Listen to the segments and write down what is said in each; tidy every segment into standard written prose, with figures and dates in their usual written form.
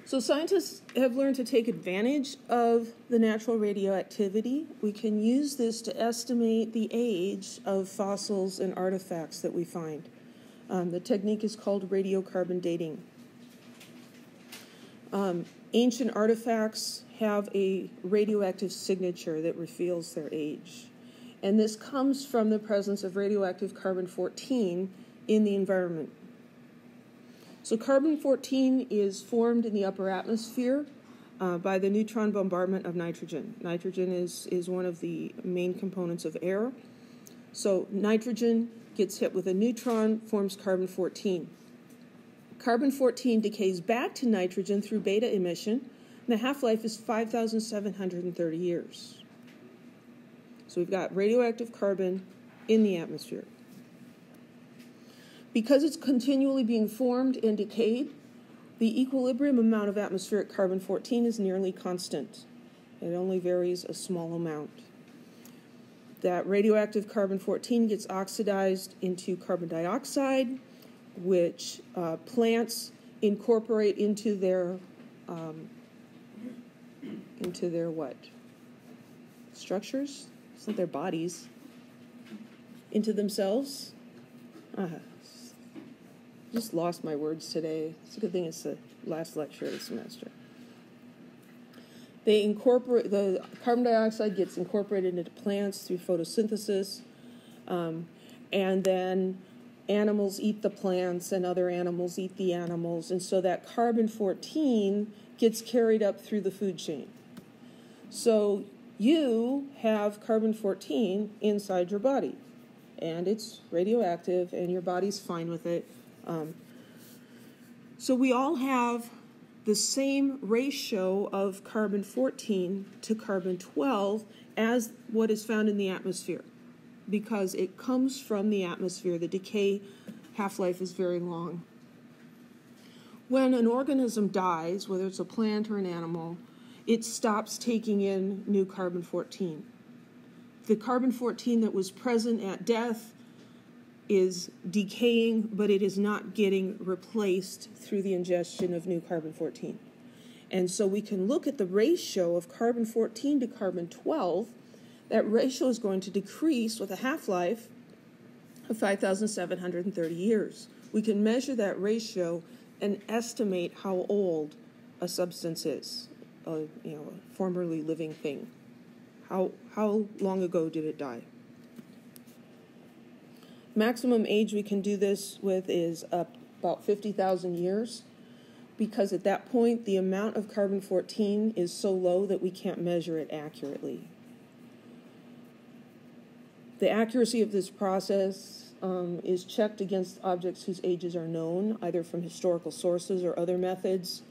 So scientists have learned to take advantage of the natural radioactivity. We can use this to estimate the age of fossils and artifacts that we find. The technique is called radiocarbon dating. Ancient artifacts have a radioactive signature that reveals their age. And this comes from the presence of radioactive carbon-14 in the environment. So carbon-14 is formed in the upper atmosphere by the neutron bombardment of nitrogen. Nitrogen is one of the main components of air. So nitrogen gets hit with a neutron, forms carbon-14. Carbon-14 decays back to nitrogen through beta emission, and the half-life is 5,730 years. So we've got radioactive carbon in the atmosphere. Because it's continually being formed and decayed, the equilibrium amount of atmospheric carbon-14 is nearly constant. It only varies a small amount. That radioactive carbon-14 gets oxidized into carbon dioxide, which plants incorporate into their what? Structures? It's not their bodies. Into themselves. Just lost my words today. It's a good thing it's the last lecture of the semester. They incorporate, the carbon dioxide gets incorporated into plants through photosynthesis, and then animals eat the plants and other animals eat the animals, and so that carbon-14 gets carried up through the food chain. So you have carbon-14 inside your body, and it's radioactive, and your body's fine with it. So we all have the same ratio of carbon-14 to carbon-12 as what is found in the atmosphere, because it comes from the atmosphere. The decay half-life is very long. When an organism dies, whether it's a plant or an animal, it stops taking in new carbon-14. The carbon-14 that was present at death is decaying, but it is not getting replaced through the ingestion of new carbon-14. And so we can look at the ratio of carbon-14 to carbon-12. That ratio is going to decrease with a half-life of 5,730 years. We can measure that ratio and estimate how old a substance is, a formerly living thing. How long ago did it die? Maximum age we can do this with is about 50,000 years, because at that point the amount of carbon-14 is so low that we can't measure it accurately. The accuracy of this process is checked against objects whose ages are known, either from historical sources or other methods,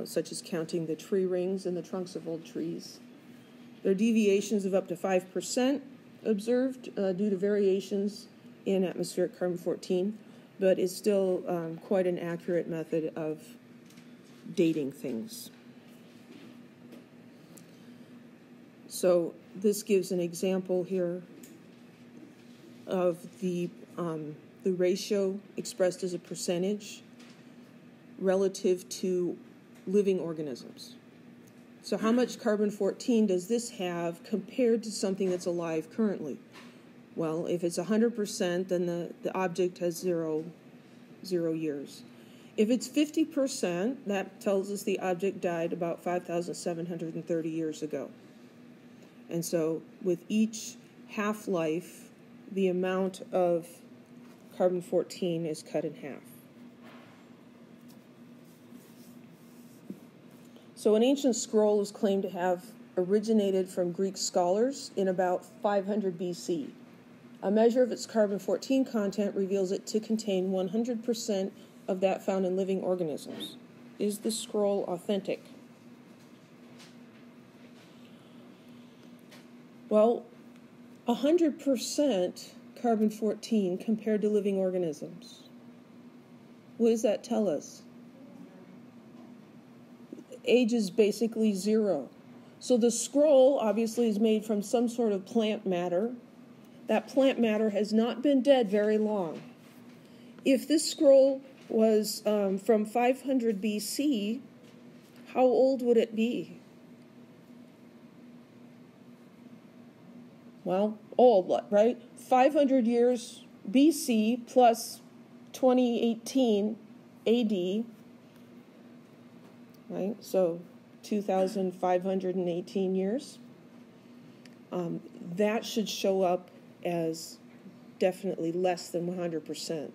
such as counting the tree rings in the trunks of old trees. There are deviations of up to 5% observed due to variations in atmospheric carbon-14, but it's still quite an accurate method of dating things. So this gives an example here of the ratio expressed as a percentage relative to living organisms. So how much carbon-14 does this have compared to something that's alive currently? Well, if it's 100%, then the object has zero years. If it's 50%, that tells us the object died about 5,730 years ago. And so with each half-life, the amount of carbon-14 is cut in half. So an ancient scroll is claimed to have originated from Greek scholars in about 500 BC. A measure of its carbon-14 content reveals it to contain 100% of that found in living organisms. Is the scroll authentic? Well, 100% carbon-14 compared to living organisms. What does that tell us? Age is basically zero. So the scroll obviously is made from some sort of plant matter. That plant matter has not been dead very long. If this scroll was from 500 BC, how old would it be? Well, old, right? 500 years BC plus 2018 AD, right? So 2,518 years. That should show up as definitely less than 100%,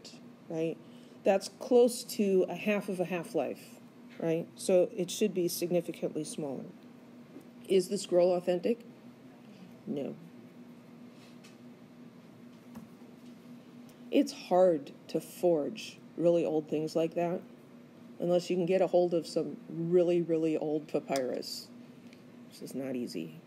right? That's close to a half of a half-life, right? So it should be significantly smaller. Is the scroll authentic? No. It's hard to forge really old things like that unless you can get a hold of some really, really old papyrus. This is not easy.